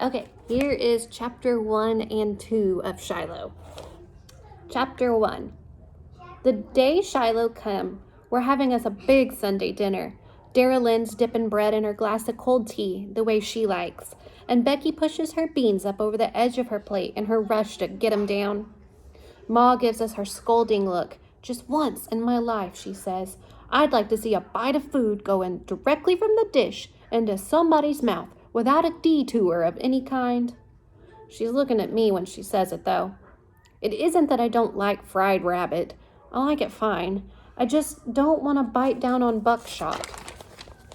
Okay, here is chapter 1 and 2 of Shiloh. Chapter 1. The day Shiloh come, we're having us a big Sunday dinner. Dara Lynn's dipping bread in her glass of cold tea, the way she likes, and Becky pushes her beans up over the edge of her plate in her rush to get 'em down. Ma gives us her scolding look. Just once in my life, she says, I'd like to see a bite of food going directly from the dish into somebody's mouth without a detour of any kind. She's looking at me when she says it, though. It isn't that I don't like fried rabbit. I like it fine. I just don't want to bite down on buckshot.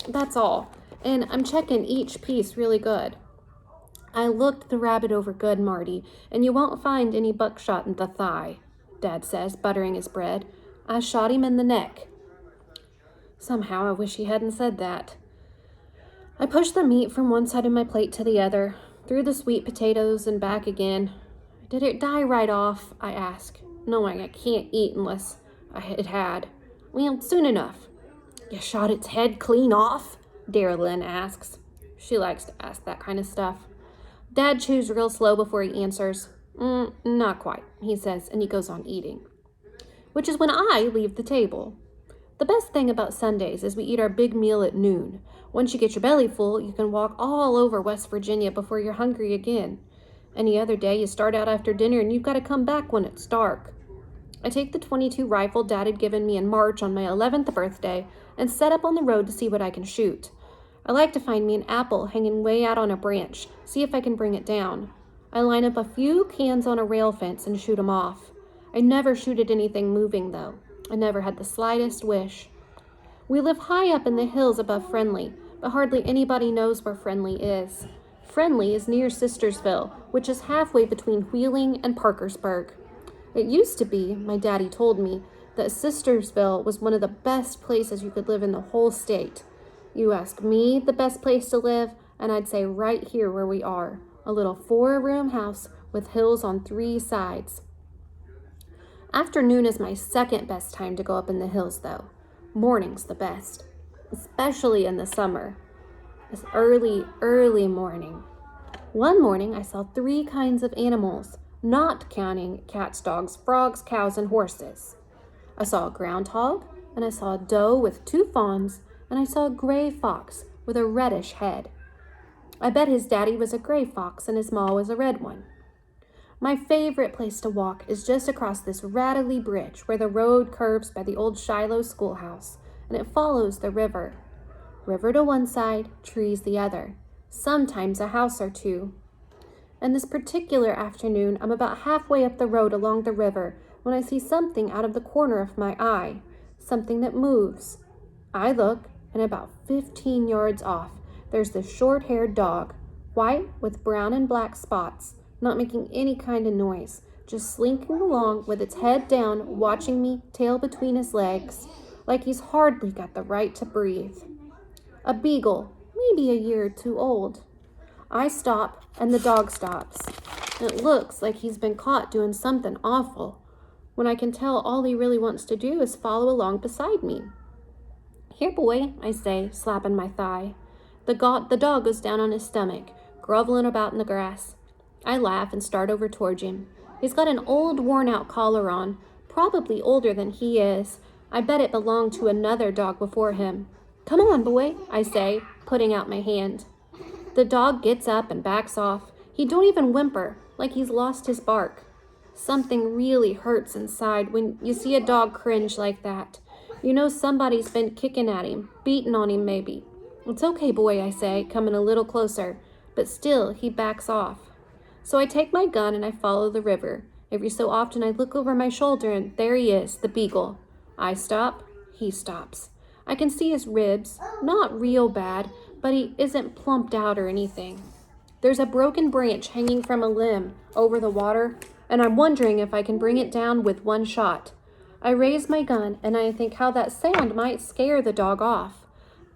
That's all. And I'm checking each piece really good. I looked the rabbit over good, Marty, and you won't find any buckshot in the thigh, Dad says, buttering his bread. I shot him in the neck. Somehow I wish he hadn't said that. I pushed the meat from one side of my plate to the other, threw the sweet potatoes and back again. Did it die right off? I ask, knowing I can't eat unless it had. Well, soon enough. You shot its head clean off? Dara Lynn asks. She likes to ask that kind of stuff. Dad chews real slow before he answers. Not quite, he says, and he goes on eating. Which is when I leave the table. The best thing about Sundays is we eat our big meal at noon. Once you get your belly full, you can walk all over West Virginia before you're hungry again. Any other day, you start out after dinner and you've got to come back when it's dark. I take the .22 rifle Dad had given me in March on my 11th birthday and set up on the road to see what I can shoot. I like to find me an apple hanging way out on a branch, see if I can bring it down. I line up a few cans on a rail fence and shoot them off. I never shoot at anything moving, though. I never had the slightest wish. We live high up in the hills above Friendly, but hardly anybody knows where Friendly is. Friendly is near Sistersville, which is halfway between Wheeling and Parkersburg. It used to be, my daddy told me, that Sistersville was one of the best places you could live in the whole state. You ask me the best place to live, and I'd say right here where we are, a little 4-room house with hills on 3 sides. Afternoon is my second best time to go up in the hills, though. Morning's the best, especially in the summer. It's early morning. One morning I saw 3 kinds of animals, not counting cats, dogs, frogs, cows, and horses. I saw a groundhog, and I saw a doe with 2 fawns, and I saw a gray fox with a reddish head. I bet his daddy was a gray fox and his ma was a red one. My favorite place to walk is just across this rattly bridge where the road curves by the old Shiloh schoolhouse, and it follows the river. River to one side, trees the other. Sometimes a house or 2. And this particular afternoon, I'm about halfway up the road along the river when I see something out of the corner of my eye, something that moves. I look, and about 15 yards off, there's this short-haired dog, white with brown and black spots, not making any kind of noise, just slinking along with its head down, watching me, tail between his legs, like he's hardly got the right to breathe. A beagle, maybe a year or 2 old. I stop, and the dog stops. It looks like he's been caught doing something awful, when I can tell all he really wants to do is follow along beside me. Here, boy, I say, slapping my thigh. The dog goes down on his stomach, groveling about in the grass. I laugh and start over towards him. He's got an old, worn-out collar on, probably older than he is. I bet it belonged to another dog before him. Come on, boy, I say, putting out my hand. The dog gets up and backs off. He don't even whimper, like he's lost his bark. Something really hurts inside when you see a dog cringe like that. You know somebody's been kicking at him, beating on him maybe. It's okay, boy, I say, coming a little closer, but still he backs off. So I take my gun and I follow the river. Every so often I look over my shoulder and there he is, the beagle. I stop, he stops. I can see his ribs, not real bad, but he isn't plumped out or anything. There's a broken branch hanging from a limb over the water, and I'm wondering if I can bring it down with one shot. I raise my gun and I think how that sound might scare the dog off.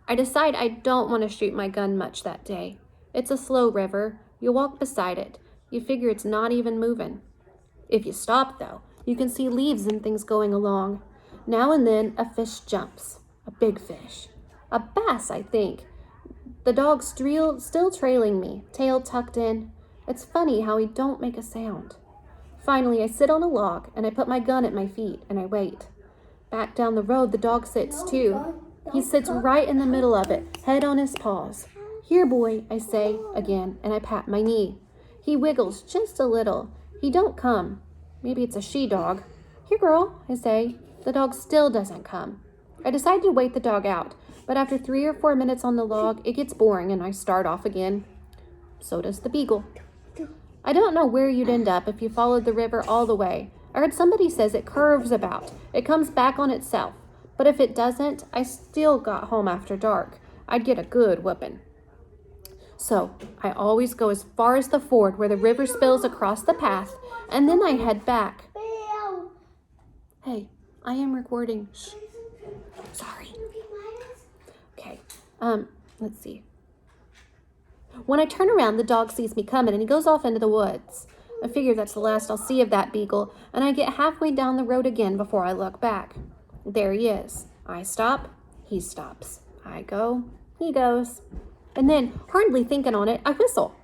I decide I don't want to shoot my gun much that day. It's a slow river. You walk beside it. You figure it's not even moving. If you stop, though, you can see leaves and things going along. Now and then, a fish jumps. A big fish. A bass, I think. The dog's still trailing me, tail tucked in. It's funny how he don't make a sound. Finally, I sit on a log, and I put my gun at my feet, and I wait. Back down the road, the dog sits too. He sits right in the middle of it, head on his paws. Here, boy, I say again, and I pat my knee. He wiggles just a little. He don't come. Maybe it's a she-dog. Here, girl, I say. The dog still doesn't come. I decide to wait the dog out, but after 3 or 4 minutes on the log, it gets boring and I start off again. So does the beagle. I don't know where you'd end up if you followed the river all the way. I heard somebody says it curves about. It comes back on itself. But if it doesn't, I still got home after dark. I'd get a good whooping. So I always go as far as the ford where the river spills across the path, and then I head back. Hey, I am recording. Shh. Sorry. Okay, let's see. When I turn around, the dog sees me coming, and he goes off into the woods. I figure that's the last I'll see of that beagle, and I get halfway down the road again before I look back. There he is. I stop, he stops. I go, he goes. And then, hardly thinking on it, I whistle.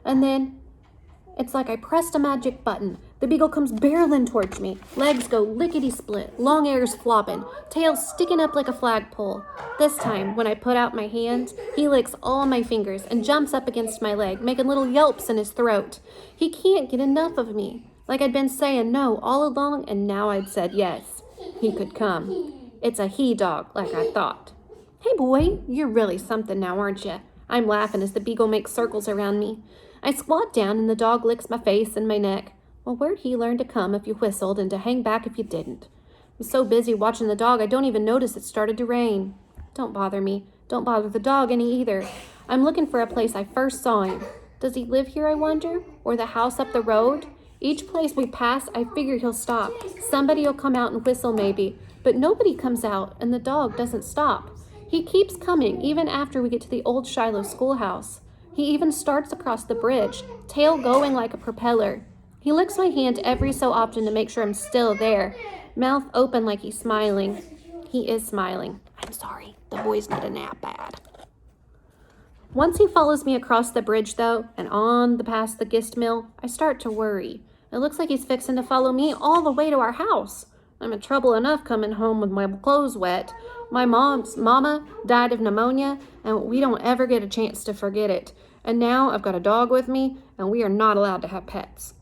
And then, it's like I pressed a magic button. The beagle comes barreling towards me. Legs go lickety-split, long ears flopping, tail sticking up like a flagpole. This time, when I put out my hand, he licks all my fingers and jumps up against my leg, making little yelps in his throat. He can't get enough of me. Like I'd been saying no all along, and now I'd said yes. He could come. It's a he-dog, like I thought. Hey, boy, you're really something now, aren't you? I'm laughing as the beagle makes circles around me. I squat down and the dog licks my face and my neck. Well, where'd he learn to come if you whistled and to hang back if you didn't? I'm so busy watching the dog I don't even notice it started to rain. Don't bother me. Don't bother the dog any either. I'm looking for a place I first saw him. Does he live here, I wonder? Or the house up the road? Each place we pass, I figure he'll stop. Somebody'll come out and whistle maybe. But nobody comes out and the dog doesn't stop. He keeps coming even after we get to the old Shiloh schoolhouse. He even starts across the bridge, tail going like a propeller. He licks my hand every so often to make sure I'm still there, mouth open like he's smiling. He is smiling. I'm sorry, the boys need a nap bad. Once he follows me across the bridge, though, and on past the grist mill, I start to worry. It looks like he's fixing to follow me all the way to our house. I'm in trouble enough coming home with my clothes wet. My mama died of pneumonia, and we don't ever get a chance to forget it. And now I've got a dog with me, and we are not allowed to have pets.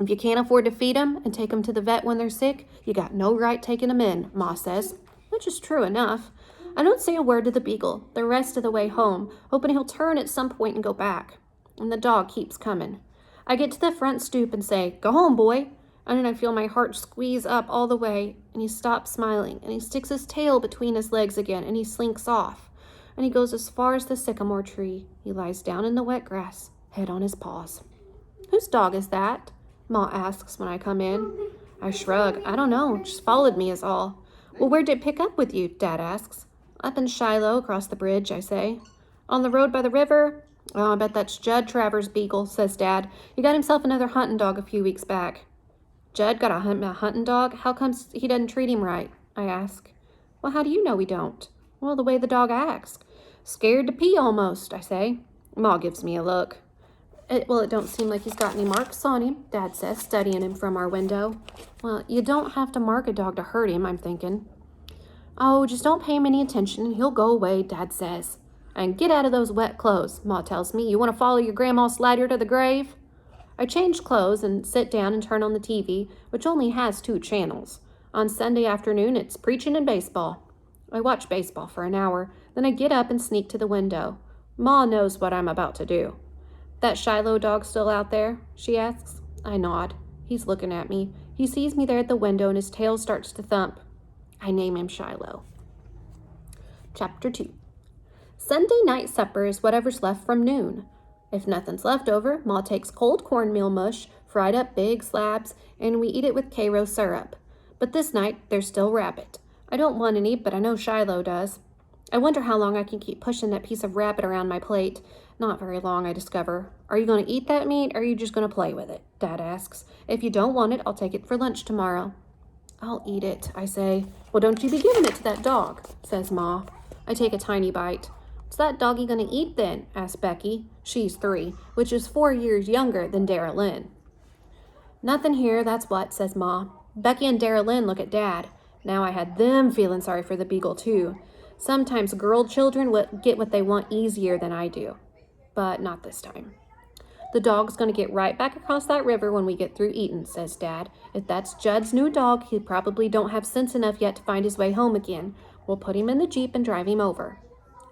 If you can't afford to feed them and take them to the vet when they're sick, you got no right taking them in, Ma says, which is true enough. I don't say a word to the beagle the rest of the way home, hoping he'll turn at some point and go back. And the dog keeps coming. I get to the front stoop and say, "Go home, boy." And then I feel my heart squeeze up all the way, and he stops smiling, and he sticks his tail between his legs again, and he slinks off. And he goes as far as the sycamore tree. He lies down in the wet grass, head on his paws. "Whose dog is that?" Ma asks when I come in. I shrug. I don't know, just followed me is all. "Well, where'd it pick up with you?" Dad asks. "Up in Shiloh, across the bridge," I say. "On the road by the river?" "Oh, I bet that's Judd Travers' beagle," says Dad. "He got himself another hunting dog a few weeks back." "Judd got a hunting dog? How comes he doesn't treat him right?" I ask. "Well, how do you know he don't?" "Well, the way the dog acts. Scared to pee almost," I say. Ma gives me a look. It don't seem like he's got any marks on him," Dad says, studying him from our window. "Well, you don't have to mark a dog to hurt him," I'm thinking. "Oh, just don't pay him any attention and he'll go away," Dad says. "And get out of those wet clothes," Ma tells me. "You want to follow your grandma's slider to the grave?" I change clothes and sit down and turn on the TV, which only has 2 channels. On Sunday afternoon, it's preaching and baseball. I watch baseball for an hour, then I get up and sneak to the window. Ma knows what I'm about to do. "That Shiloh dog still out there?" she asks. I nod. He's looking at me. He sees me there at the window and his tail starts to thump. I name him Shiloh. Chapter 2. Sunday night supper is whatever's left from noon. If nothing's left over, Ma takes cold cornmeal mush, fried up big slabs, and we eat it with Cairo syrup. But this night, there's still rabbit. I don't want any, but I know Shiloh does. I wonder how long I can keep pushing that piece of rabbit around my plate. Not very long, I discover. "Are you going to eat that meat, or are you just going to play with it?" Dad asks. "If you don't want it, I'll take it for lunch tomorrow." "I'll eat it," I say. "Well, don't you be giving it to that dog," says Ma. I take a tiny bite. "What's that doggy gonna eat then?" asked Becky. She's 3, which is 4 years younger than Dara Lynn. "Nothing here, that's what," says Ma. Becky and Dara Lynn look at Dad. Now I had them feeling sorry for the beagle too. Sometimes girl children get what they want easier than I do. But not this time. "The dog's going to get right back across that river when we get through eating," says Dad. "If that's Judd's new dog, he probably don't have sense enough yet to find his way home again. We'll put him in the Jeep and drive him over."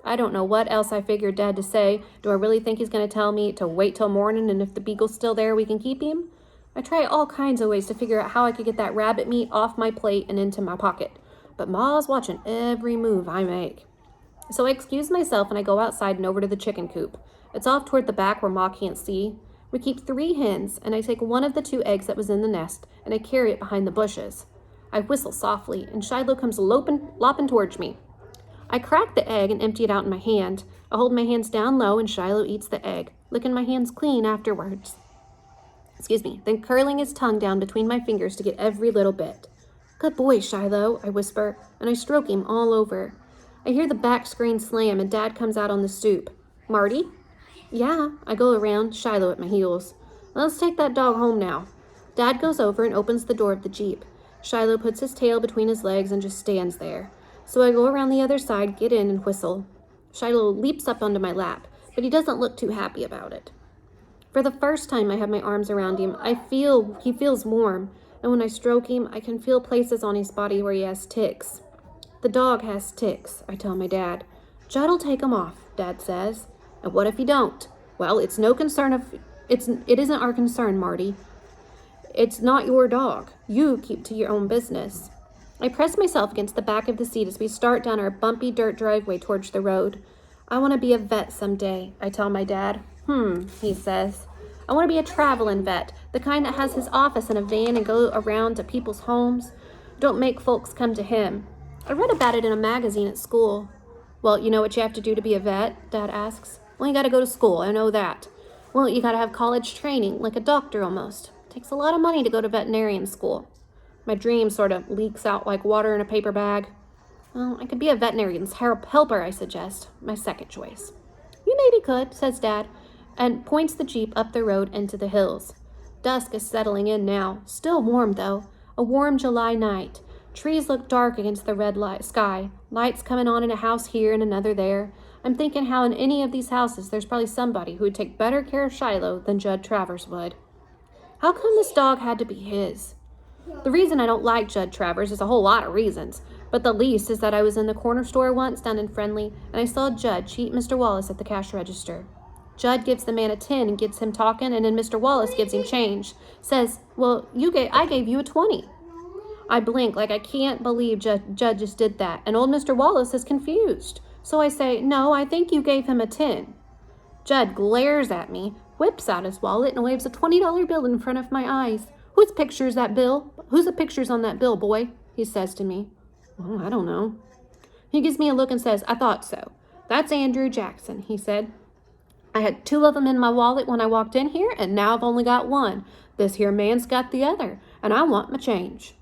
I don't know what else I figured Dad to say. Do I really think he's going to tell me to wait till morning, and if the beagle's still there, we can keep him? I try all kinds of ways to figure out how I could get that rabbit meat off my plate and into my pocket. But Ma's watching every move I make. So I excuse myself and I go outside and over to the chicken coop. It's off toward the back where Ma can't see. We keep 3 hens, and I take one of the 2 eggs that was in the nest, and I carry it behind the bushes. I whistle softly, and Shiloh comes lopping towards me. I crack the egg and empty it out in my hand. I hold my hands down low, and Shiloh eats the egg, licking my hands clean afterwards. Then curling his tongue down between my fingers to get every little bit. "Good boy, Shiloh," I whisper, and I stroke him all over. I hear the back screen slam, and Dad comes out on the stoop. "Marty?" "Yeah." I go around, Shiloh at my heels. "Let's take that dog home now." Dad goes over and opens the door of the Jeep. Shiloh puts his tail between his legs and just stands there. So I go around the other side, get in, and whistle. Shiloh leaps up onto my lap, but he doesn't look too happy about it. For the first time I have my arms around him, he feels warm, and when I stroke him, I can feel places on his body where he has ticks. "The dog has ticks," I tell my dad. "Judd'll take them off," Dad says. "And what if he don't?" "Well, it isn't our concern, Marty. It's not your dog. You keep to your own business." I press myself against the back of the seat as we start down our bumpy dirt driveway towards the road. "I want to be a vet someday," I tell my dad. He says. "I want to be a traveling vet, the kind that has his office in a van and go around to people's homes. Don't make folks come to him. I read about it in a magazine at school." "Well, you know what you have to do to be a vet?" Dad asks. "Well, you got to go to school, I know that." "Well, you got to have college training, like a doctor almost. Takes a lot of money to go to veterinarian school." My dream sort of leaks out like water in a paper bag. "Well, I could be a veterinarian's helper," I suggest, my second choice. "You maybe could," says Dad, and points the Jeep up the road into the hills. Dusk is settling in now, still warm though, a warm July night. Trees look dark against the red sky, lights coming on in a house here and another there. I'm thinking how in any of these houses there's probably somebody who would take better care of Shiloh than Judd Travers would. How come this dog had to be his? The reason I don't like Judd Travers is a whole lot of reasons, but the least is that I was in the corner store once down in Friendly, and I saw Judd cheat Mr. Wallace at the cash register. Judd gives the man a 10 and gets him talking, and then Mr. Wallace gives him change. Says, "Well, I gave you a 20. I blink like I can't believe Judd just did that, and old Mr. Wallace is confused. So I say, "No, I think you gave him a 10. Judd glares at me, whips out his wallet, and waves a $20 bill in front of my eyes. "Whose picture's that bill? Whose the picture's on that bill, boy?" he says to me. "Well, I don't know." He gives me a look and says, "I thought so. That's Andrew Jackson," he said. "I had 2 of them in my wallet when I walked in here, and now I've only got 1. This here man's got the other, and I want my change."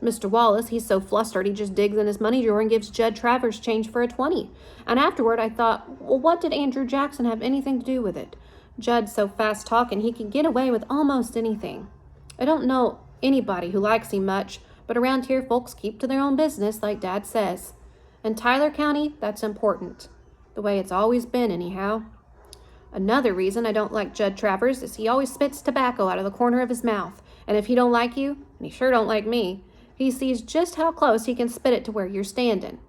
Mr. Wallace, he's so flustered he just digs in his money drawer and gives Judd Travers change for a 20. And afterward I thought, well, what did Andrew Jackson have anything to do with it? Judd's so fast talking he can get away with almost anything. I don't know anybody who likes him much, but around here folks keep to their own business like Dad says. In Tyler County, that's important. The way it's always been anyhow. Another reason I don't like Judd Travers is he always spits tobacco out of the corner of his mouth. And if he don't like you, and he sure don't like me, he sees just how close he can spit it to where you're standing.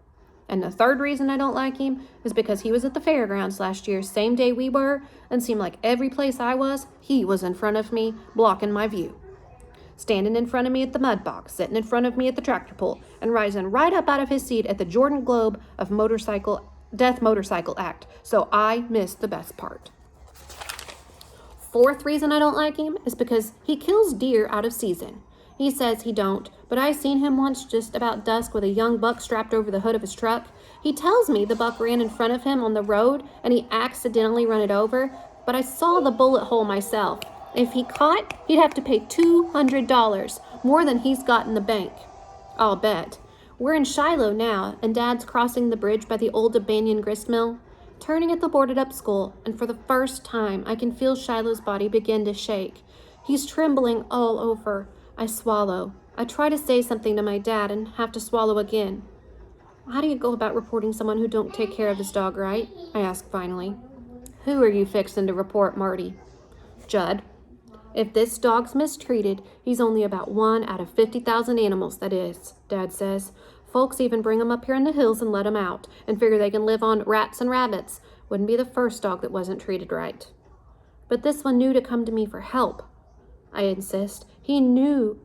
And the third reason I don't like him is because he was at the fairgrounds last year, same day we were, and seemed like every place I was, he was in front of me, blocking my view. Standing in front of me at the mud box, sitting in front of me at the tractor pull, and rising right up out of his seat at the Jordan Globe of Death Motorcycle Act. So I missed the best part. Fourth reason I don't like him is because he kills deer out of season. He says he don't, but I seen him once just about dusk with a young buck strapped over the hood of his truck. He tells me the buck ran in front of him on the road and he accidentally run it over, but I saw the bullet hole myself. If he caught, he'd have to pay $200, more than he's got in the bank. I'll bet. We're in Shiloh now, and Dad's crossing the bridge by the old abandoned grist mill. turning at the boarded-up school, and for the first time, I can feel Shiloh's body begin to shake. He's trembling all over. I swallow. I try to say something to my dad and have to swallow again. How do you go about reporting someone who don't take care of his dog right? I ask finally. Who are you fixin' to report, Marty? Judd. If this dog's mistreated, he's only about 1 out of 50,000 animals, that is, Dad says. Folks even bring him up here in the hills and let him out, and figure they can live on rats and rabbits. Wouldn't be the first dog that wasn't treated right. But this one knew to come to me for help. I insist. I knew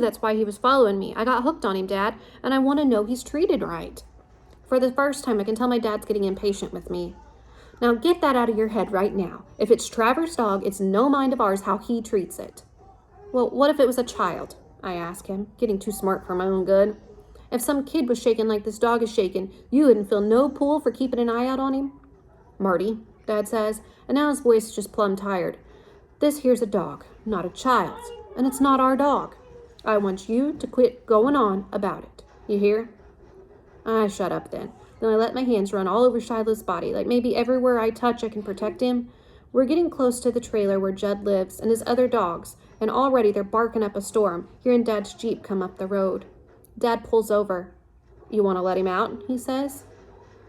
that's why he was following me. I got hooked on him, Dad, and I want to know he's treated right. For the first time, I can tell my dad's getting impatient with me. Now get that out of your head right now. If it's Traver's dog, it's no mind of ours how he treats it. Well, what if it was a child? I ask him, getting too smart for my own good. If some kid was shaken like this dog is shaken, you wouldn't feel no pull for keeping an eye out on him? Marty, Dad says, and now his voice is just plumb tired. This here's a dog, not a child, and it's not our dog. I want you to quit going on about it. You hear? I shut up then. Then I let my hands run all over Shiloh's body, like maybe everywhere I touch I can protect him. We're getting close to the trailer where Judd lives and his other dogs, and already they're barking up a storm, hearing Dad's Jeep come up the road. Dad pulls over. You want to let him out? He says.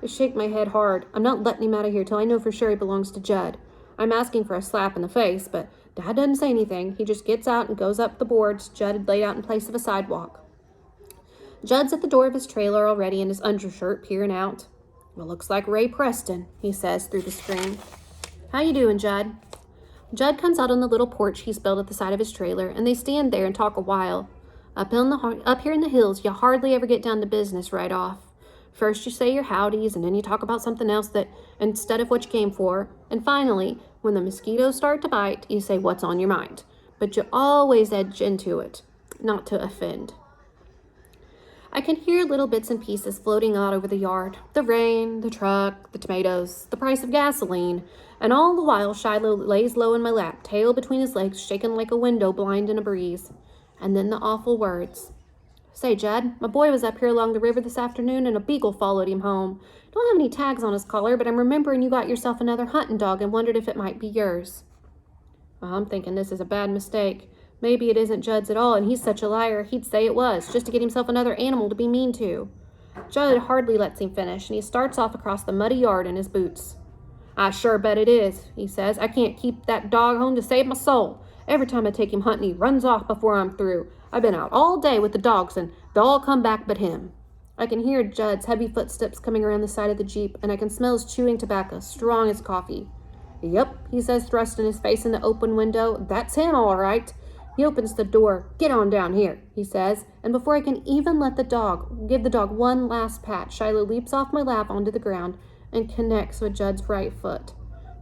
I shake my head hard. I'm not letting him out of here till I know for sure he belongs to Judd. I'm asking for a slap in the face, but Dad doesn't say anything. He just gets out and goes up the boards Judd had laid out in place of a sidewalk. Judd's at the door of his trailer already in his undershirt peering out. Well, looks like Ray Preston, he says through the screen. How you doing, Judd? Judd comes out on the little porch he's built at the side of his trailer, and they stand there and talk a while. Up here in the hills, you hardly ever get down to business right off. First you say your howdies, and then you talk about something else that instead of what you came for. And finally, when the mosquitoes start to bite, you say what's on your mind. But you always edge into it, not to offend. I can hear little bits and pieces floating out over the yard. The rain, the truck, the tomatoes, the price of gasoline. And all the while Shiloh lays low in my lap, tail between his legs, shaking like a window blind in a breeze. And then the awful words. Say, Judd, my boy was up here along the river this afternoon and a beagle followed him home. Don't have any tags on his collar, but I'm remembering you got yourself another hunting dog and wondered if it might be yours. Well, I'm thinking this is a bad mistake. Maybe it isn't Judd's at all, and he's such a liar he'd say it was, just to get himself another animal to be mean to. Judd hardly lets him finish, and he starts off across the muddy yard in his boots. I sure bet it is, he says. I can't keep that dog home to save my soul. Every time I take him hunting, he runs off before I'm through. I've been out all day with the dogs, and they all come back but him. I can hear Judd's heavy footsteps coming around the side of the Jeep, and I can smell his chewing tobacco, strong as coffee. Yep, he says, thrusting his face in the open window. That's him, all right. He opens the door. Get on down here, he says, and before I can even give the dog one last pat, Shiloh leaps off my lap onto the ground and connects with Judd's right foot.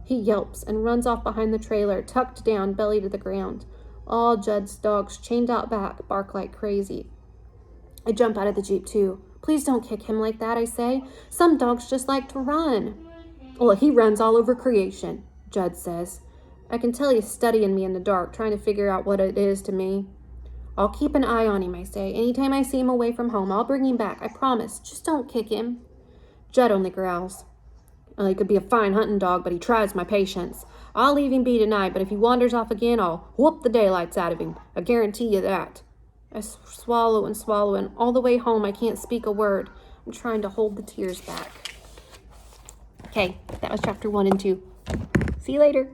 He yelps and runs off behind the trailer, tucked down, belly to the ground. All Judd's dogs, chained out back, bark like crazy. I jump out of the Jeep, too. Please don't kick him like that, I say. Some dogs just like to run. Well, he runs all over creation, Judd says. I can tell he's studying me in the dark, trying to figure out what it is to me. I'll keep an eye on him, I say. Anytime I see him away from home, I'll bring him back, I promise. Just don't kick him. Judd only growls. Well, he could be a fine hunting dog, but he tries my patience. I'll leave him be tonight, but if he wanders off again, I'll whoop the daylights out of him. I guarantee you that. I swallow, and all the way home I can't speak a word. I'm trying to hold the tears back. Okay, that was chapter 1 and 2. See you later.